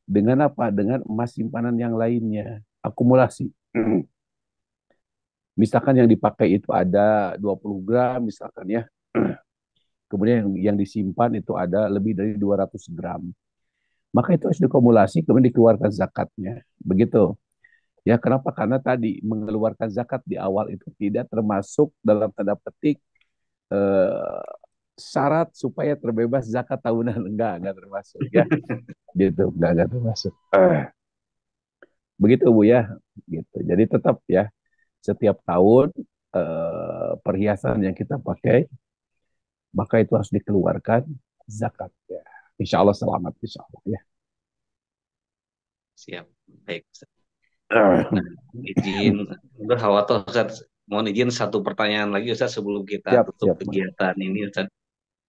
dengan apa? Dengan emas simpanan yang lainnya. Akumulasi. Misalkan yang dipakai itu ada 20 gram misalkan ya. Kemudian yang disimpan itu ada lebih dari 200 gram. Maka itu harus diakumulasi kemudian dikeluarkan zakatnya. Begitu. Ya, kenapa? Karena tadi mengeluarkan zakat di awal itu tidak termasuk dalam tanda petik eh, syarat supaya terbebas zakat tahunan. Enggak termasuk ya. Gitu, enggak termasuk. Begitu Bu ya. Gitu. Jadi tetap ya setiap tahun perhiasan yang kita pakai maka itu harus dikeluarkan zakat ya. Insya Allah selamat insya Allah ya. Siap. Baik. Nah, izin udah khawatir Ustaz. Mohon izin satu pertanyaan lagi Ustaz sebelum kita tutup Siap. kegiatan ini Ustaz.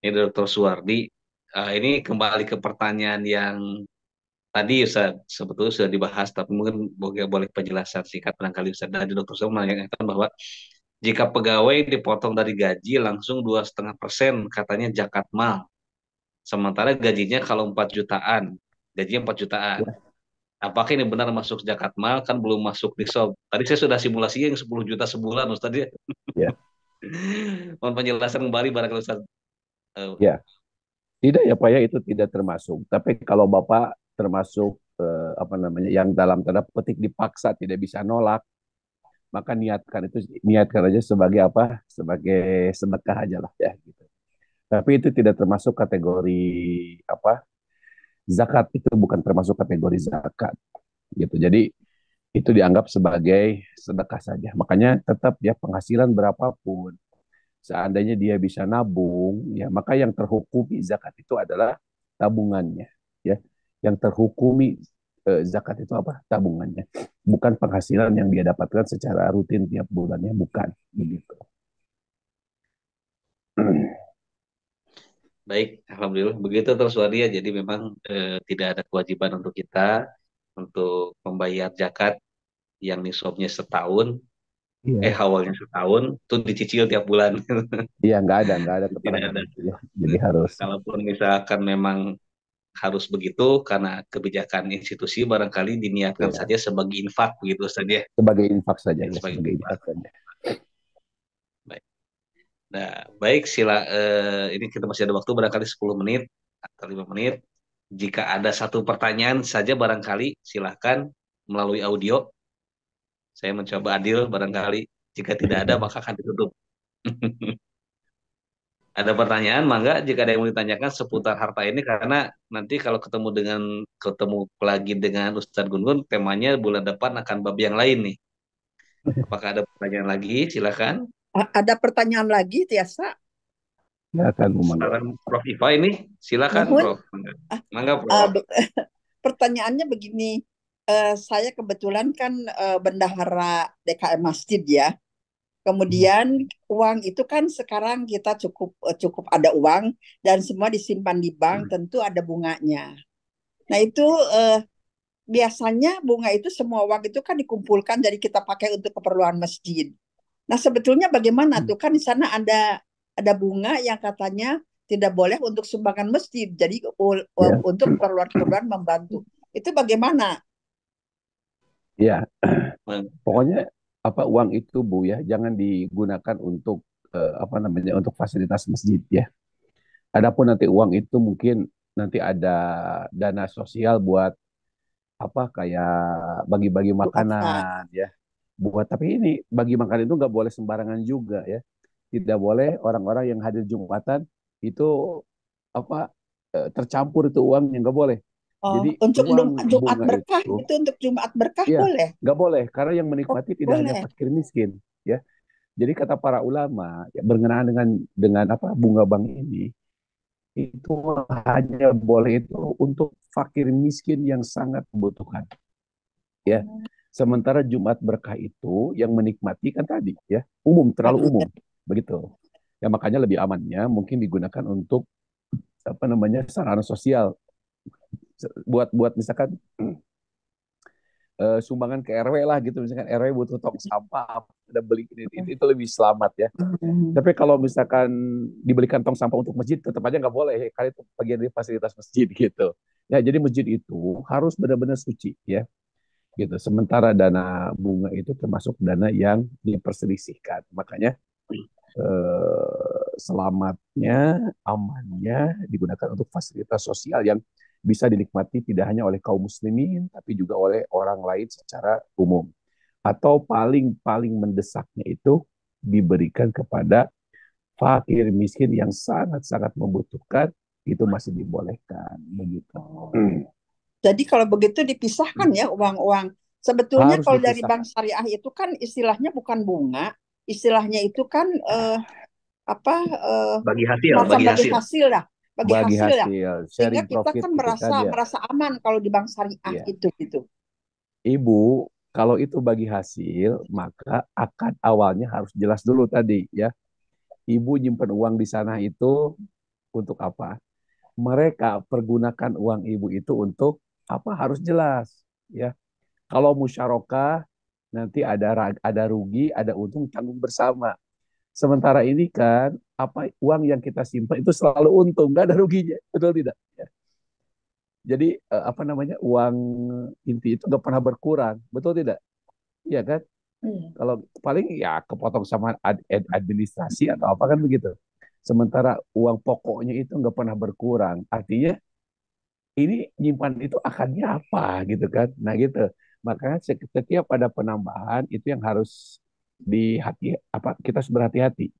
Ini Dr. Suwardi. Ini kembali ke pertanyaan yang tadi Ustaz sebetulnya sudah dibahas, tapi mungkin boleh penjelasan singkat barangkali Ustaz. Dari Dr. Suwardi menanyakan bahwa jika pegawai dipotong dari gaji langsung 2,5% katanya zakat mal. Sementara gajinya kalau 4 jutaan, gajinya 4 jutaan. Ya. Apakah ini benar masuk zakat mal? Kan belum masuk di sob. Tadi saya sudah simulasi yang 10 juta sebulan Ustaz ya. Ya. Mohon penjelasan kembali barangkali Ustaz. Ya. Tidak ya Pak ya, itu tidak termasuk. Tapi kalau Bapak termasuk apa namanya yang dalam tanda petik dipaksa tidak bisa nolak, maka niatkan aja sebagai apa? Sebagai sedekah aja lah ya gitu. Tapi itu tidak termasuk kategori apa? Zakat, itu bukan termasuk kategori zakat gitu. Jadi itu dianggap sebagai sedekah saja. Makanya tetap ya penghasilan berapapun, seandainya dia bisa nabung, ya maka yang terhukumi zakat itu adalah tabungannya, ya. Yang terhukumi zakat itu apa? Tabungannya, bukan penghasilan yang dia dapatkan secara rutin tiap bulannya, bukan begitu. Baik, alhamdulillah begitu terus Wadia. Jadi memang tidak ada kewajiban untuk kita untuk membayar zakat yang nisabnya setahun, Iya, awalnya setahun, tuh dicicil tiap bulan. iya nggak ada Tidak keterangan ada. itu ya. Jadi harus Kalaupun misalkan memang harus begitu karena kebijakan institusi, barangkali diniatkan ya saja sebagai infak begitu saja. sebagai infak saja Ya, ya, sebagai sebagai infak. infak saja. Baik. Nah, baik ini kita masih ada waktu barangkali 10 menit atau 5 menit. Jika ada satu pertanyaan saja barangkali silahkan melalui audio. Saya mencoba adil barangkali. Jika tidak ada maka akan ditutup. Ada pertanyaan, mangga jika ada yang mau ditanyakan seputar harta ini karena nanti kalau ketemu lagi dengan Ustadz Gun-Gun, temanya bulan depan akan bab yang lain nih. Apakah ada pertanyaan lagi? Silakan. Ada pertanyaan lagi, Tiasa? Ya akan monggo. Saran Prof Iva ini, silakan Nuhun. Prof. Mangga, Ah, Mangga, ah, Prof. be- Pertanyaannya begini, saya kebetulan kan bendahara DKM Masjid ya. Kemudian uang itu kan sekarang kita cukup ada uang dan semua disimpan di bank, tentu ada bunganya. Nah itu biasanya bunga itu semua uang itu kan dikumpulkan jadi kita pakai untuk keperluan masjid. Nah sebetulnya bagaimana tuh, kan di sana ada bunga yang katanya tidak boleh untuk sumbangan masjid, jadi Ya, untuk keperluan-keperluan membantu. Itu bagaimana? ya. Mangga. Pokoknya apa uang itu Bu ya jangan digunakan untuk apa namanya untuk fasilitas masjid ya. Adapun nanti uang itu mungkin nanti ada dana sosial buat apa kayak bagi-bagi Wakaf. makanan ya. Buat tapi ini bagi makan itu nggak boleh sembarangan juga ya. Tidak boleh orang-orang yang hadir Jumatan itu apa tercampur itu uangnya nggak boleh. Oh, Jadi untuk uang Jumat bunga berkah itu itu untuk Jumat berkah ya boleh. nggak boleh karena yang Oh, menikmati tidak hanya boleh. fakir miskin ya. Jadi kata para ulama ya, berkenaan dengan apa bunga bank ini itu hanya boleh itu untuk fakir miskin yang sangat membutuhkan ya. Sementara Jumat berkah itu yang menikmati kan tadi ya umum Ah, terlalu iya. umum begitu. Ya makanya lebih amannya mungkin digunakan untuk apa namanya sarana sosial buat buat misalkan sumbangan ke RW lah gitu misalkan RW butuh tong sampah ada beli itu lebih selamat ya. Hmm. Tapi kalau misalkan dibelikan tong sampah untuk masjid, tetap aja nggak boleh. Karena itu bagian dari fasilitas masjid gitu. Ya, jadi masjid itu harus benar-benar suci ya, gitu. Sementara dana bunga itu termasuk dana yang diperselisihkan. Makanya selamatnya, amannya digunakan untuk fasilitas sosial yang bisa dinikmati tidak hanya oleh kaum muslimin, tapi juga oleh orang lain secara umum. Atau paling-paling mendesaknya itu diberikan kepada fakir miskin yang sangat-sangat membutuhkan itu masih dibolehkan begitu. Jadi kalau begitu dipisahkan ya uang-uang. Sebetulnya Harus kalau dari bank dipisahkan. syariah itu kan istilahnya bukan bunga, istilahnya itu kan apa semacam Bagi bagi hasil. hasil lah, bagi Bagi hasil lah. hasil Sehingga sharing kita profit kan gitu kan merasa ya. merasa aman kalau di bank syariah Iya. itu gitu. Ibu, kalau itu bagi hasil, maka akad awalnya harus jelas dulu tadi ya. Ibu nyimpan uang di sana itu untuk apa? Mereka pergunakan uang ibu itu untuk apa? Harus jelas ya. Kalau musyarakah nanti ada rugi, ada untung tanggung bersama. Sementara ini kan apa uang yang kita simpan itu selalu untung, nggak ada ruginya, betul tidak? Ya. Jadi apa namanya uang inti itu nggak pernah berkurang, betul tidak? Iya kan? Hmm. Kalau paling ya kepotong sama administrasi atau apa kan begitu. Sementara uang pokoknya itu nggak pernah berkurang. Artinya ini nyimpan itu akannya apa gitu kan? Nah gitu. Makanya setiap ada penambahan itu yang harus di hati apa kita harus berhati-hati.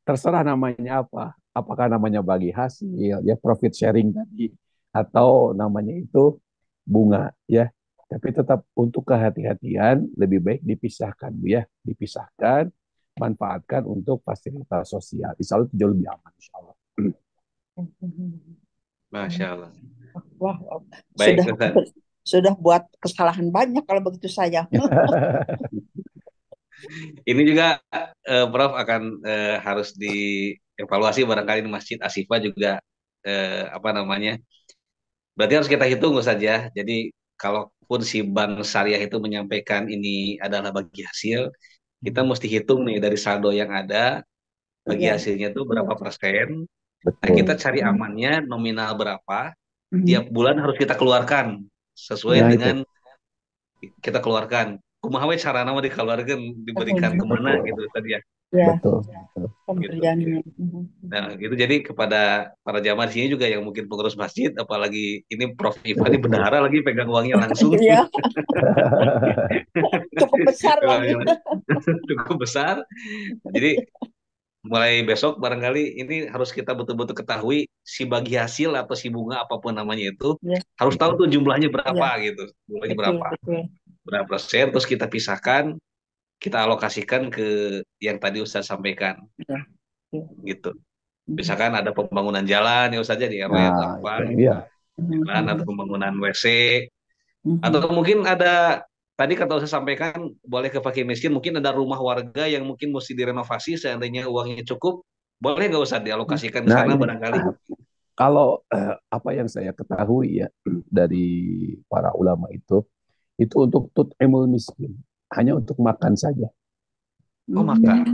Terserah namanya apa. Apakah namanya bagi hasil, ya profit sharing tadi, atau namanya itu bunga, ya. Tapi tetap untuk kehati-hatian lebih baik dipisahkan, Bu, ya. Dipisahkan, manfaatkan untuk fasilitas sosial. Insya Allah itu jauh lebih aman, insya Allah. Masya Allah. Wah, Baik, sudah Ustaz. sudah buat kesalahan banyak kalau begitu saya. Ini juga Prof akan harus dievaluasi barangkali di Masjid Ashifa juga apa namanya. Berarti harus kita hitung saja. Jadi kalaupun si bank syariah itu menyampaikan ini adalah bagi hasil, kita mesti hitung nih dari saldo yang ada, bagi Iya. hasilnya itu berapa persen. Nah, Betul. kita cari amannya nominal berapa, Mhm. tiap bulan harus kita keluarkan sesuai Nah, itu. dengan kita keluarkan. Kumaha we carana mah dikeluarkan, diberikan kemana Betul. gitu tadi ya. Ya, Betul. Betul. pemberiannya. Nah, gitu jadi kepada para jamaah di sini juga yang mungkin pengurus masjid, apalagi ini Prof Ivan ini bendahara lagi pegang uangnya langsung. Iya, cukup besar lagi. Cukup besar. Jadi mulai besok barangkali ini harus kita betul-betul ketahui si bagi hasil atau si bunga apapun namanya itu Ya, harus tahu tuh jumlahnya berapa ya, gitu. Jumlahnya betul, berapa? betul. Berapa persen terus kita pisahkan, kita alokasikan ke yang tadi Ustaz sampaikan Ya, ya. gitu. Misalkan ada pembangunan jalan ya Ustaz di RW atau Nah, apa itu gitu. dia. Jalan atau pembangunan WC Mhm. atau mungkin ada tadi kata saya sampaikan boleh ke fakir miskin mungkin ada rumah warga yang mungkin mesti direnovasi seandainya uangnya cukup boleh nggak usah dialokasikan ke Nah, sana ini barangkali. kalau apa yang saya ketahui ya dari para ulama itu untuk tut'imul miskin, hanya untuk makan saja, Oh maka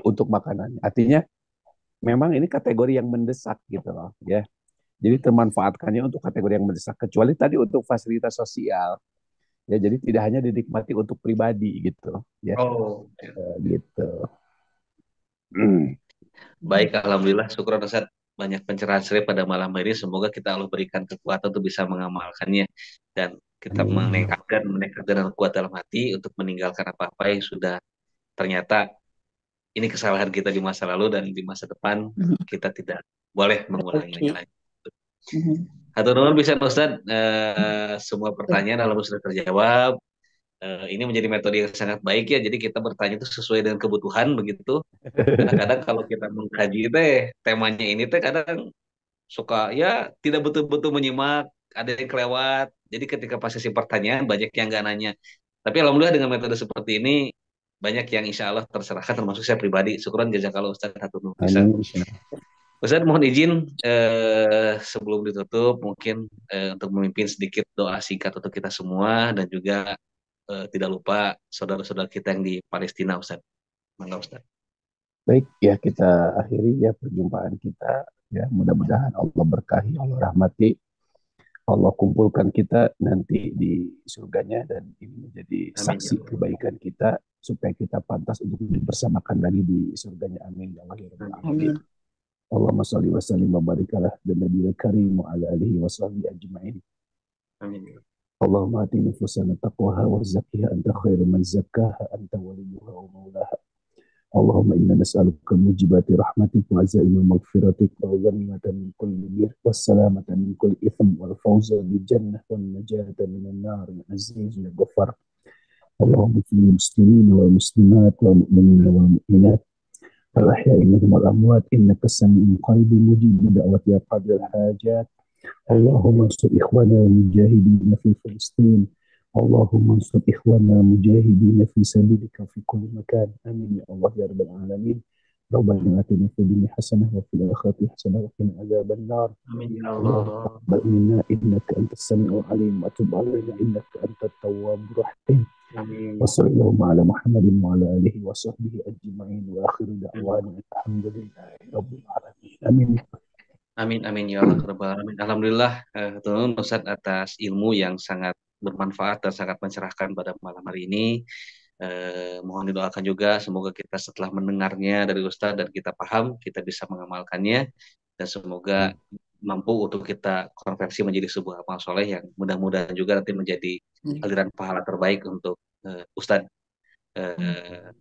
untuk makanannya. Artinya memang ini kategori yang mendesak gitu loh, ya. Jadi termanfaatkannya untuk kategori yang mendesak, kecuali tadi untuk fasilitas sosial, ya. Jadi tidak hanya dinikmati untuk pribadi gitu, ya. oh Gitu. baik alhamdulillah syukur Ustaz banyak pencerahan saya pada malam hari semoga kita Allah berikan kekuatan untuk bisa mengamalkannya dan kita Amin. menekatkan dan kuat dalam hati untuk meninggalkan apa-apa yang sudah ternyata ini kesalahan kita di masa lalu dan di masa depan kita tidak boleh mengulanginya Oke. lagi. Mhm. Hatur nuhun bisa Ustaz semua pertanyaan alhamdulillah sudah terjawab. Ini menjadi metode yang sangat baik ya. Jadi kita bertanya itu sesuai dengan kebutuhan begitu. Kadang-kadang kalau kita mengkaji teh temanya ini teh kadang suka ya tidak betul-betul menyimak, ada yang kelewat. Jadi ketika pas sesi pertanyaan banyak yang nggak nanya. Tapi alhamdulillah dengan metode seperti ini banyak yang insya Allah terserahkan termasuk saya pribadi. Syukuran jazakallah Ustaz hatur nuhun pisan. Amin. Ustaz mohon izin sebelum ditutup mungkin untuk memimpin sedikit doa singkat untuk kita semua dan juga tidak lupa saudara-saudara kita yang di Palestina Ustaz. Mangga Ustaz. Baik, ya kita akhiri ya perjumpaan kita. Ya, mudah-mudahan Allah berkahi, Allah rahmati, Allah kumpulkan kita nanti di surganya dan ini menjadi Amin ya saksi Allah. kebaikan kita supaya kita pantas untuk dibersamakan lagi di surganya. Amin ya Allah ya rabbal alamin. Amin. Allahumma shalli wa sallim wa barik ala nabiyil karim wa ala alihi wa sahbihi ajma'in. Amin ya Allah. اللهم آت نفوسنا تقواها وزكها أنت خير من زكاها أنت وليها ومولاها اللهم إنا نسألك موجبات رحمتك وعزائم مغفرتك والغنيمة من كل بر والسلامة من كل إثم والفوز بالجنة والنجاة من النار يا عزيز يا غفار اللهم اغفر للمسلمين والمسلمات والمؤمنين والمؤمنات الأحياء منهم والأموات إنك السميع قريب مجيب دعوة يا قاضي الحاجات اللهم انصر إخواننا المجاهدين في فلسطين اللهم انصر إخواننا المجاهدين في سبيلك في كل مكان آمين يا الله يا رب العالمين ربنا آتنا في الدنيا حسنة وفي الآخرة حسنة وقنا عذاب النار Amin ya اللهم Allah. تقبل منا إنك أنت السميع العليم وتب علينا إنك أنت التواب الرحيم Amin. وصلى اللهم على محمد وعلى آله وصحبه أجمعين وآخر دعوانا الحمد لله رب العالمين آمين Amin amin ya Allah rabbal alamin. Alhamdulillah teman Ustaz atas ilmu yang sangat bermanfaat dan sangat mencerahkan pada malam hari ini. Mohon didoakan juga semoga kita setelah mendengarnya dari Ustaz dan kita paham, kita bisa mengamalkannya dan semoga mampu untuk kita konversi menjadi sebuah amal soleh yang mudah-mudahan juga nanti menjadi aliran pahala terbaik untuk Ustaz Eh,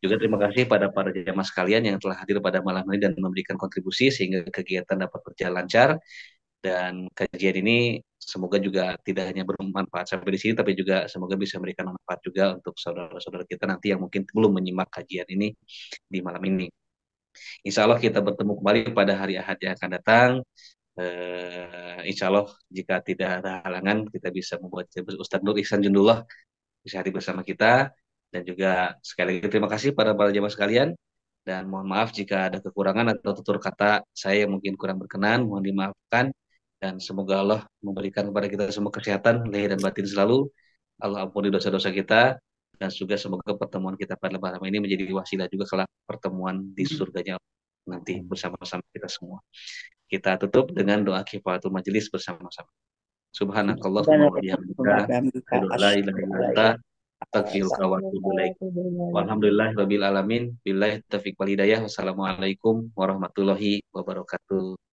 Juga terima kasih pada para jamaah sekalian yang telah hadir pada malam ini dan memberikan kontribusi sehingga kegiatan dapat berjalan lancar. Dan kajian ini semoga juga tidak hanya bermanfaat sampai di sini, tapi juga semoga bisa memberikan manfaat juga untuk saudara-saudara kita nanti yang mungkin belum menyimak kajian ini di malam ini. Insya Allah kita bertemu kembali pada hari Ahad yang akan datang. Insya Allah jika tidak ada halangan, kita bisa membuat Ustadz Nur Ihsan Jundullah bisa hadir bersama kita. Dan juga sekali lagi terima kasih pada para jamaah sekalian. Dan mohon maaf jika ada kekurangan atau tutur kata saya yang mungkin kurang berkenan, mohon dimaafkan. Dan semoga Allah memberikan kepada kita semua kesehatan, lahir dan batin selalu. Allah ampuni dosa-dosa kita. Dan juga semoga pertemuan kita pada malam ini menjadi wasilah juga kelak pertemuan di surganya nanti bersama-sama kita semua. Kita tutup dengan doa kifaratul majelis bersama-sama. Subhanakallahumma wa bihamdika, asyhadu an la ilaha illa anta, astaghfiruka wa atubu ilaik. Walhamdulillahirabbil alamin. Billahi taufiq wal hidayah. Wassalamualaikum warahmatullahi wabarakatuh.